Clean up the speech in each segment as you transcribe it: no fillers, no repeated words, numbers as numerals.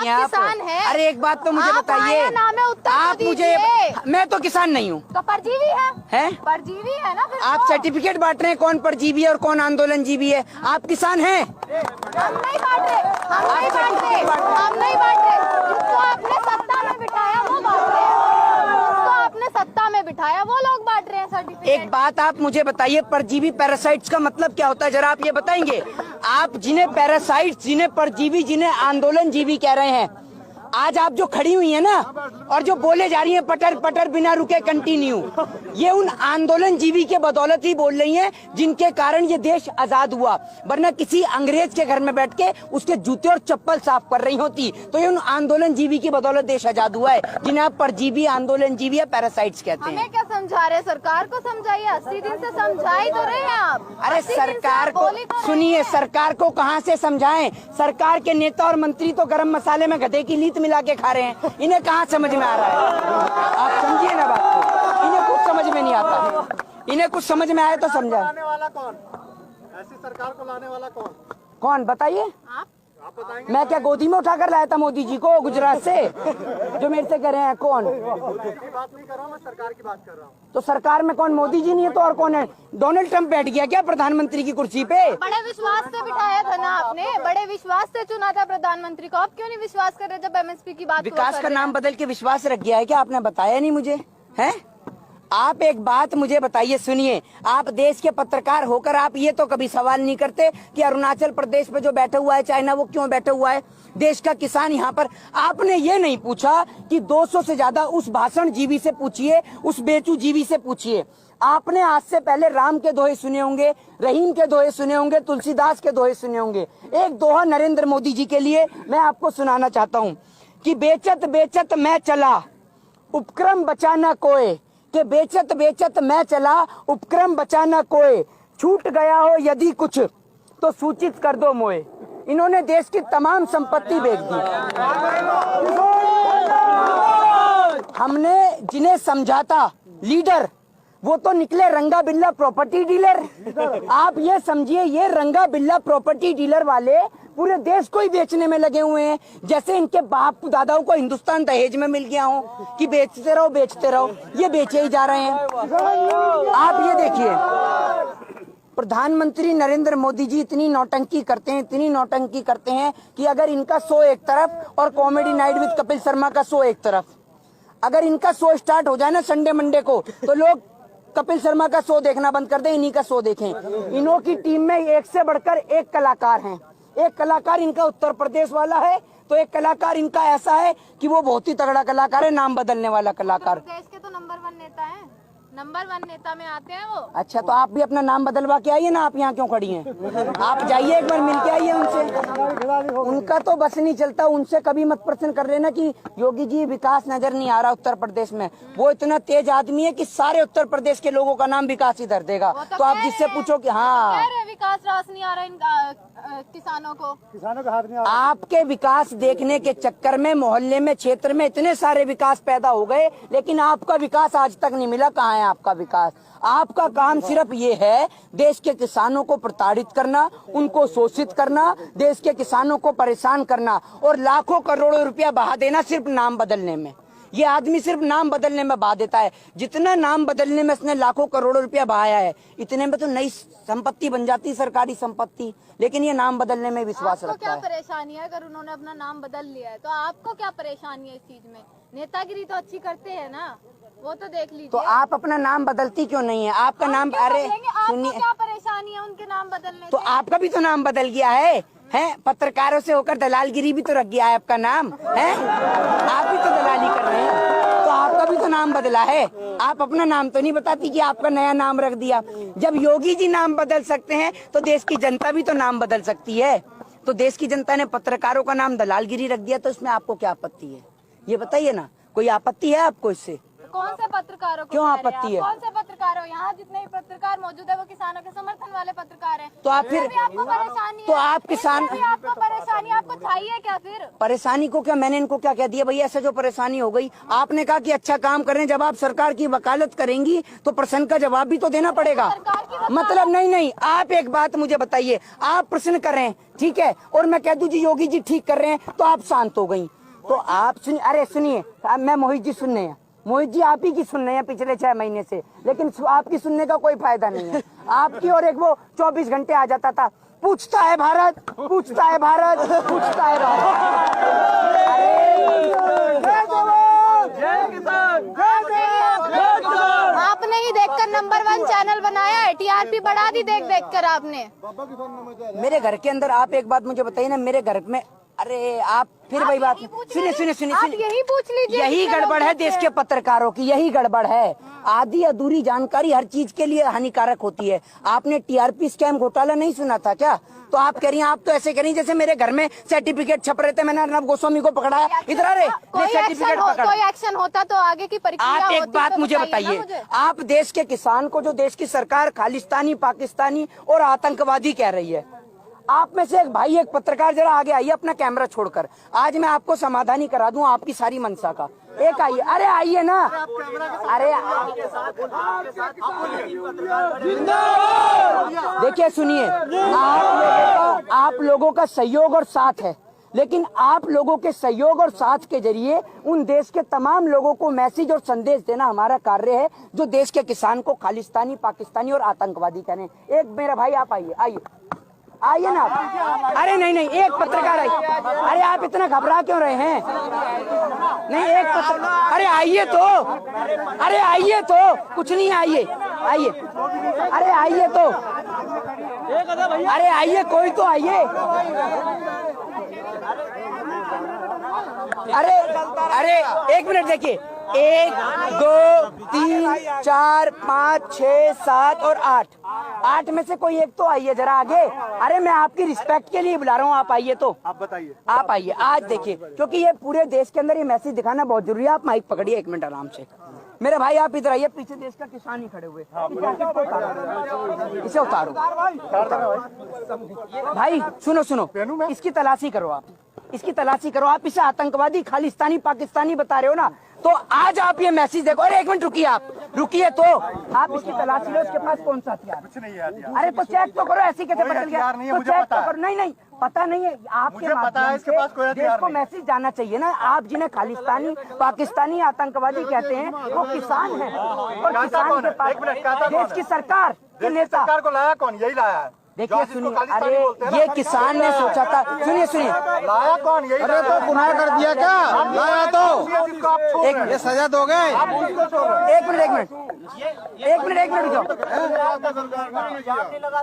हैं आप? किसान हैं? अरे एक बात तो मुझे बताइए, नाम है उत्तर आप मुझे, मैं तो किसान नहीं हूँ। तो परजीवी है? परजीवी है ना फिर आप सर्टिफिकेट बांट रहे हैं कौन परजीवी है और कौन आंदोलन जीवी है। आप किसान हैं? हम नहीं बांट रहे, हम नहीं बांट रहे। जिसको आपने सत्ता में बिठाया वो बांट रहे हैं, जिसको आपने सत्ता में बिठाया वो लोग बांट रहे हैं सर्टिफिकेट। एक बात आप मुझे बताइए, परजीवी पैरासाइट्स का मतलब क्या होता है, जरा आप ये बताएंगे। आप जिन्हें पैरासाइट्स, जिन्हें परजीवी, जिन्हें आंदोलन जीवी कह रहे हैं, आज आप जो खड़ी हुई है ना और जो बोले जा रही हैं पटर पटर बिना रुके कंटिन्यू, ये उन आंदोलन जीवी के बदौलत ही बोल रही हैं जिनके कारण ये देश आजाद हुआ। वरना किसी अंग्रेज के घर में बैठ के उसके जूते और चप्पल साफ कर रही होती तो ये उन आंदोलन जीवी की बदौलत देश आजाद हुआ है, जिन्हें आप परजीवी, आंदोलन जीवी या पैरासाइट्स कहते हैं। हमें क्या समझा रहे, सरकार को समझाइए। 80 दिन से समझा ही तो रहे हैं आप। अरे सरकार को सुनिए, सरकार को कहाँ से समझाएं? सरकार के नेता और मंत्री तो गरम मसाले में गधे की लीत मिला के खा रहे हैं, इन्हें कहाँ समझ में आ रहा है? आप समझिए ना बात को, इन्हें कुछ समझ में नहीं आता। इन्हें कुछ समझ में आए तो समझा। लाने वाला कौन? ऐसी सरकार को लाने वाला कौन? कौन बताइए? आप बताएंगे? मैं क्या गोदी में उठा कर लाया था मोदी जी को गुजरात से, जो मेरे से कह रहे हैं? कौन? की बात नहीं कर रहा हूँ, मैं सरकार की बात कर रहा हूँ। तो सरकार में कौन? मोदी जी नहीं है तो और कौन है? डोनाल्ड ट्रंप बैठ गया क्या प्रधानमंत्री की कुर्सी पे? बड़े विश्वास से बिठाया था ना आपने, बड़े विश्वास से चुना था प्रधानमंत्री को। आप क्यों नहीं विश्वास कर रहे जब एमएसपी की बात? विकास का नाम बदल के विश्वास रख गया है क्या? आपने बताया नहीं मुझे, है? आप एक बात मुझे बताइए, सुनिए, आप देश के पत्रकार होकर आप ये तो कभी सवाल नहीं करते कि अरुणाचल प्रदेश पे जो बैठा हुआ है चाइना, वो क्यों बैठा हुआ है? देश का किसान यहाँ पर। आपने ये नहीं पूछा कि 200 से ज्यादा उस भाषण जीवी से पूछिए, उस बेचू जीवी से पूछिए। आपने आज से पहले राम के दोहे सुने होंगे, रहीम के दोहे सुने होंगे, तुलसीदास के दोहे सुने होंगे। एक दोहा नरेंद्र मोदी जी के लिए मैं आपको सुनाना चाहता हूँ कि बेचत बेचत मैं चला, उपक्रम बचाना कोय, के बेचत बेचत मैं चला, उपक्रम बचाना कोय, छूट गया हो यदि कुछ तो सूचित कर दो मोए। इन्होंने देश की तमाम संपत्ति बेच दी। हमने जिन्हें समझा था लीडर, वो तो निकले रंगा बिल्ला प्रॉपर्टी डीलर। आप ये समझिए, ये रंगा बिल्ला प्रॉपर्टी डीलर वाले पूरे देश को ही बेचने में लगे हुए हैं, जैसे इनके बाप दादाओं को हिंदुस्तान दहेज में मिल गया हो कि बेचते रहो बेचते रहो, ये बेचे ही जा रहे हैं। आप ये देखिए, प्रधानमंत्री नरेंद्र मोदी जी इतनी नौटंकी करते हैं, इतनी नौटंकी करते हैं कि अगर इनका शो एक तरफ और comedy night with Kapil Sharma का शो एक तरफ, अगर इनका शो स्टार्ट हो जाए ना संडे मंडे को, तो लोग कपिल शर्मा का शो देखना बंद कर दे, इन्हीं का शो देखें। इन्हों की टीम में एक से बढ़कर एक कलाकार हैं। एक कलाकार इनका उत्तर प्रदेश वाला है, तो एक कलाकार इनका ऐसा है कि वो बहुत ही तगड़ा कलाकार है, नाम बदलने वाला कलाकार। देश के तो नंबर 1 नेता है, नंबर 1 नेता में आते हैं वो। अच्छा, तो आप भी अपना नाम बदलवा के आइए ना, आप यहाँ क्यों खड़ी हैं? आप जाइए एक बार मिल के आइए उनसे। उनका तो बस नहीं चलता, उनसे कभी मत प्रश्न कर लेना कि योगी जी विकास नजर नहीं आ रहा उत्तर प्रदेश में। वो इतना तेज आदमी है कि सारे उत्तर प्रदेश के लोगों का नाम विकास ही धर देगा। तो आप जिससे पूछो कि हाँ विकास रास नहीं आ रहा इन किसानों को हाथ में। आपके विकास देखने के चक्कर में मोहल्ले में, क्षेत्र में इतने सारे विकास पैदा हो गए, लेकिन आपका विकास आज तक नहीं मिला। कहाँ है आपका विकास? आपका काम सिर्फ ये है देश के किसानों को प्रताड़ित करना, उनको शोषित करना, देश के किसानों को परेशान करना और लाखों करोड़ों रुपया बहा देना सिर्फ नाम बदलने में। ये आदमी सिर्फ नाम बदलने में बहा देता है। जितना नाम बदलने में इसने लाखों करोड़ों रुपया बहाया है, इतने में तो नई संपत्ति बन जाती, सरकारी संपत्ति, लेकिन ये नाम बदलने में विश्वास रखता है। क्या परेशानी है अगर उन्होंने अपना नाम बदल लिया है? तो आपको क्या परेशानी है इस चीज में? नेतागिरी तो अच्छी करते हैं ना, वो तो देख लीजिए। तो आप अपना नाम बदलती क्यों नहीं है? आपका नाम, अरे सुनिए, क्या परेशानी है उनके नाम बदलने? तो आपका भी तो नाम बदल गया है, पत्रकारों से होकर दलालगिरी भी तो रख गया है आपका नाम, है? आप भी तो दलाली कर रहे हैं, तो आपका भी तो नाम बदला है। आप अपना नाम तो नहीं बताती कि आपका नया नाम रख दिया। जब योगी जी नाम बदल सकते हैं तो देश की जनता भी तो नाम बदल सकती है। तो देश की जनता ने पत्रकारों का नाम दलालगिरी रख दिया, तो इसमें आपको क्या आपत्ति है? ये बताइए ना, कोई आपत्ति है आपको इससे? कौन से पत्रकारों को क्यों कह रहे हैं आपत्ति है? कौन से पत्रकार हो? यहाँ जितने भी पत्रकार मौजूद है वो किसानों के समर्थन वाले पत्रकार हैं। तो आप फिर इसमें भी आपको परेशानी तो है? आप किसान इसमें भी आपको परेशानी, आपको चाहिए क्या फिर? परेशानी को क्या मैंने इनको क्या कह दिया भैया? ऐसा जो परेशानी हो गई, आपने कहा कि अच्छा काम कर रहे हैं, जब आप सरकार की वकालत करेंगी तो प्रश्न का जवाब भी तो देना पड़ेगा। सरकार की वकालत- मतलब नहीं, आप एक बात मुझे बताइए, आप प्रश्न कर रहे हैं ठीक है, और मैं कह दूं जी योगी जी ठीक कर रहे हैं तो आप शांत हो गई। तो आप सुनिए, अरे सुनिए, मैं मोहित जी सुनने हैं, मोहित जी आप ही की सुन रहे हैं पिछले 6 महीने से, लेकिन आपकी सुनने का कोई फायदा नहीं है। आपकी और एक वो 24 घंटे आ जाता था, पूछता है भारत, पूछता है भारत, पूछता है भारत। आपने ही देखकर नंबर 1 चैनल बनाया है, टीआरपी बढ़ा दी देख देख कर आपने। मेरे घर के अंदर आप एक बात मुझे बताइए ना, मेरे घर में, अरे आप फिर वही बात, सुनिए सुनिए सुनिए आप सुनिए, यही पूछ लीजिए। यही कितने गड़बड़ लोग है देश के पत्रकारों की, यही गड़बड़ है। आधी अधूरी जानकारी हर चीज के लिए हानिकारक होती है। आपने टीआरपी स्कैम घोटाला नहीं सुना था क्या? तो आप कह रही हैं, आप तो ऐसे कह रही हैं जैसे मेरे घर में सर्टिफिकेट छप रहे थे, मैंने अर्नब गोस्वामी को पकड़ाया, इधर आ रहे सर्टिफिकेट पकड़ा। कोई एक्शन होता तो आगे की प्रक्रिया आप एक होती बात तो मुझे बताइए ना बताइए, मुझे। आप देश के किसान को जो देश की सरकार खालिस्तानी, पाकिस्तानी और आतंकवादी कह रही है, आप में से एक भाई, एक पत्रकार जरा आगे आइए अपना कैमरा छोड़कर, आज मैं आपको समाधानी करा दूं आपकी सारी मंशा का। एक आइए, अरे आइए ना, अरे देखिए सुनिए, आप लोगों का सहयोग और साथ है, लेकिन आप लोगों के सहयोग और साथ के जरिए उन देश के तमाम लोगों को मैसेज और संदेश देना हमारा कार्य है, जो देश के किसान को खालिस्तानी, पाकिस्तानी और आतंकवादी कह रहे हैं। एक मेरा भाई आप आइए, आइए ना आप। अरे नहीं, एक पत्रकार आई, अरे आप इतना घबरा क्यों रहे हैं? नहीं, एक पत्रकार, अरे आइए तो, अरे आइए तो, कुछ नहीं, आइए, अरे आइए तो, अरे आइए, कोई तो आइए। अरे एक मिनट देखिए, 1 2 3 4 5 6 7 और 8 में से कोई एक तो आइए जरा आगे। अरे मैं आपकी रिस्पेक्ट के लिए बुला रहा हूँ, आप आइए तो, आप बताइए, आप आइए। आज देखिए, क्योंकि ये पूरे देश के अंदर ये मैसेज दिखाना बहुत जरूरी है। आप माइक पकड़िए 1 मिनट आराम से, मेरे भाई आप इधर आइए, पीछे देश का किसान ही खड़े हुए, इसे उतारो भाई, सुनो, इसकी तलाशी करो आप, इसकी तलाशी करो आप। इसे आतंकवादी, खालिस्तानी, पाकिस्तानी बता रहे हो ना, तो आज आप ये मैसेज देखो। अरे 1 मिनट रुकिए, आप रुकिए तो, आप इसकी तलाशी लो, इसके पास कौन सा हथियार? कुछ नहीं है हथियार। अरे तो चेक तो करो, ऐसे कैसे पता गया? हथियार नहीं है, तो मुझे चेक पता तो है। करो। नहीं पता नहीं है, आपके मुझे पता है माध्यम इसके पास कोई से हथियार देश को नहीं। मैसेज जाना चाहिए ना। आप जिन्हें खालिस्तानी, पाकिस्तानी, आतंकवादी कहते हैं, वो किसान हैं, और कहता किसान कौन के है? पास एक मिनट, कहता कौन देश की है? सरकार के देश की नेता। सरकार को लाया कौन? यही लाया है। देखिए जो जिसको सुनिए, खालिस्तानी अरे बोलते हैं ना, ये किसान ने सोचा था, सुनिए लाया कौन? यही अरे तो गुनाह कर दिया क्या? लाया तो जिसको आप छोड़ रहे हैं। ये सजा दोगे? आप उसको छोड़ रहे हैं। एक मिनट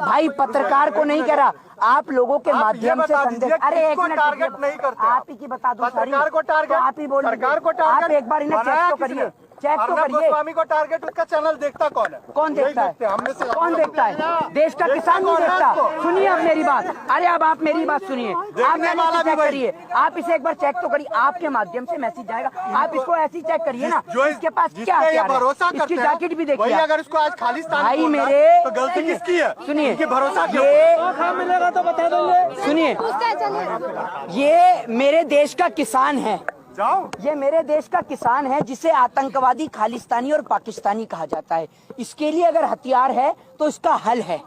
भाई, पत्रकार को नहीं कह रहा, आप लोगों के आप ये माध्यम से बता संदेश। दीजिए, अरे एक किसको मिनट, टारगेट नहीं करते आप ही की बता दो सारी। पत्रकार को टारगेट, तो आप ही बोलिए, सरकार को टारगेट, आप एक बार इन्हें बनाया चेक तो किसने? करिए, चेक तो अर्नब करिए। गोस्वामी को टारगेट उसका चैनल देखता कौन है? कौन देखता यही देखते हैं, है? हमने से कौन देखता है? देश का किसान नहीं कौन है देखता। इसको? सुनिए अब मेरी बात, अरे अब आप मेरी बात सुनिए, आप मैंने वाला भी चेक वही। करिए, आप इसे एक बार चेक तो करिए, आपके माध्यम से मैसेज जाएगा, आप इसको ऐसे ही चेक करिए ना, जो इसके पास जिस क्या पे ये हथियार है, भरोसा इसकी करते हैं, जैकेट भी वही देखिए। अगर इसको आज खालिस्तान भाई बोल रहा है, मेरे, तो गलती किसकी है? सुनिए, इनकी भरोसा क्यों? ये मिलेगा तो बता देंगे। सुनिए, पूछते हैं, चलिए। ये मेरे देश का किसान है, जाओ। ये मेरे देश का किसान है, जिसे आतंकवादी, खालिस्तानी और पाकिस्तानी कहा जाता है। इसके लिए अगर हथियार है तो इसका हल है,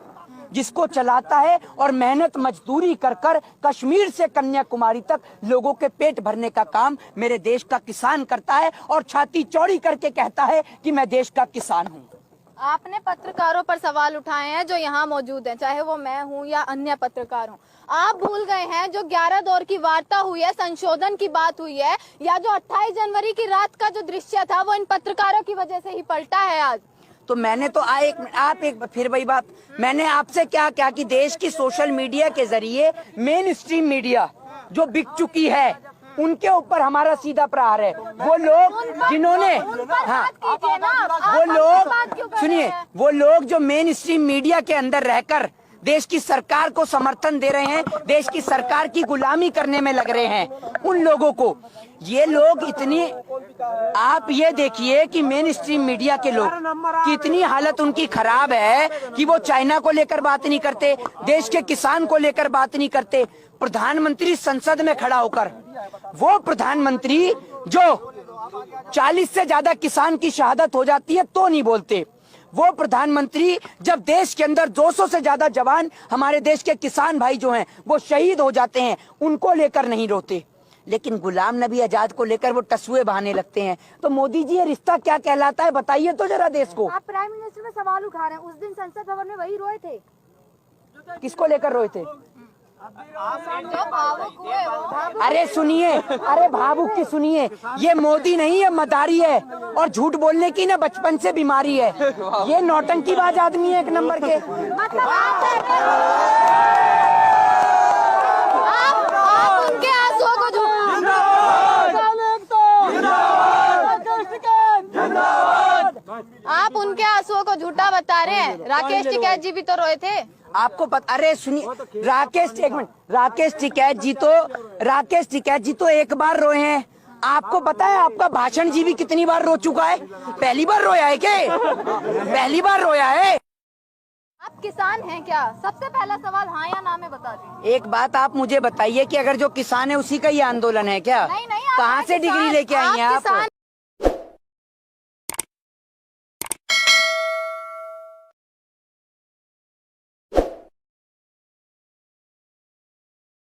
जिसको चलाता है और मेहनत मजदूरी कर कर कश्मीर से कन्याकुमारी तक लोगों के पेट भरने का काम मेरे देश का किसान करता है, और छाती चौड़ी करके कहता है कि मैं देश का किसान हूँ। आपने पत्रकारों पर सवाल उठाए हैं जो यहाँ मौजूद हैं, चाहे वो मैं हूँ या अन्य पत्रकार हूँ। आप भूल गए हैं जो 11 दौर की वार्ता हुई है, संशोधन की बात हुई है, या जो 28 जनवरी की रात का जो दृश्य था वो इन पत्रकारों की वजह से ही पलटा है आज। तो मैंने तो आप एक फिर वही बात, मैंने आपसे क्या कि देश की सोशल मीडिया के जरिए मेन स्ट्रीम मीडिया जो बिक चुकी है, उनके ऊपर हमारा सीधा प्रहार है। वो लोग जिन्होंने, हाँ, वो लोग, सुनिए, वो लोग जो मेन स्ट्रीम मीडिया के अंदर रहकर देश की सरकार को समर्थन दे रहे हैं, देश की सरकार की गुलामी करने में लग रहे हैं, उन लोगों को ये लोग इतनी आप ये देखिए कि मेन स्ट्रीम मीडिया के लोग कितनी हालत उनकी खराब है कि वो चाइना को लेकर बात नहीं करते, देश के किसान को लेकर बात नहीं करते। प्रधानमंत्री संसद में खड़ा होकर, वो प्रधानमंत्री जो 40 से ज्यादा किसान की शहादत हो जाती है तो नहीं बोलते, वो प्रधानमंत्री जब देश के अंदर 200 से ज्यादा जवान हमारे देश के किसान भाई जो हैं वो शहीद हो जाते हैं, उनको लेकर नहीं रोते। लेकिन गुलाम नबी आजाद को लेकर वो टसुए बहाने लगते हैं। तो मोदी जी, ये रिश्ता क्या कहलाता है, बताइए तो जरा देश को। आप प्राइम मिनिस्टर में सवाल उठा रहे हैं, उस दिन संसद भवन में वही रोए थे। किसको लेकर रोए थे? जो भावुक हुए वो। अरे सुनिए, अरे भावुक की सुनिए, ये मोदी नहीं है, मदारी है और झूठ बोलने की ना बचपन से बीमारी है। ये नौटंकीबाज आदमी है एक नंबर के। मतलब आप उनके आंसुओं को आप उनके आंसुओं को झूठा बता रहे हैं। राकेश टिकैत जी भी तो रोए थे। आपको पता, अरे सुनिए, एक मिनट, राकेश टिकैत जी तो एक बार रोए हैं। आपको पता है आपका भाषण जी भी कितनी बार रो चुका है? पहली बार रोया है क्या? पहली बार रोया है। आप किसान हैं क्या? सबसे पहला सवाल हाँ या ना में बता दें। एक बात आप मुझे बताइए कि अगर जो किसान है उसी का ही आंदोलन है क्या? नहीं, कहाँ से डिग्री लेके आई हैं आप? किसान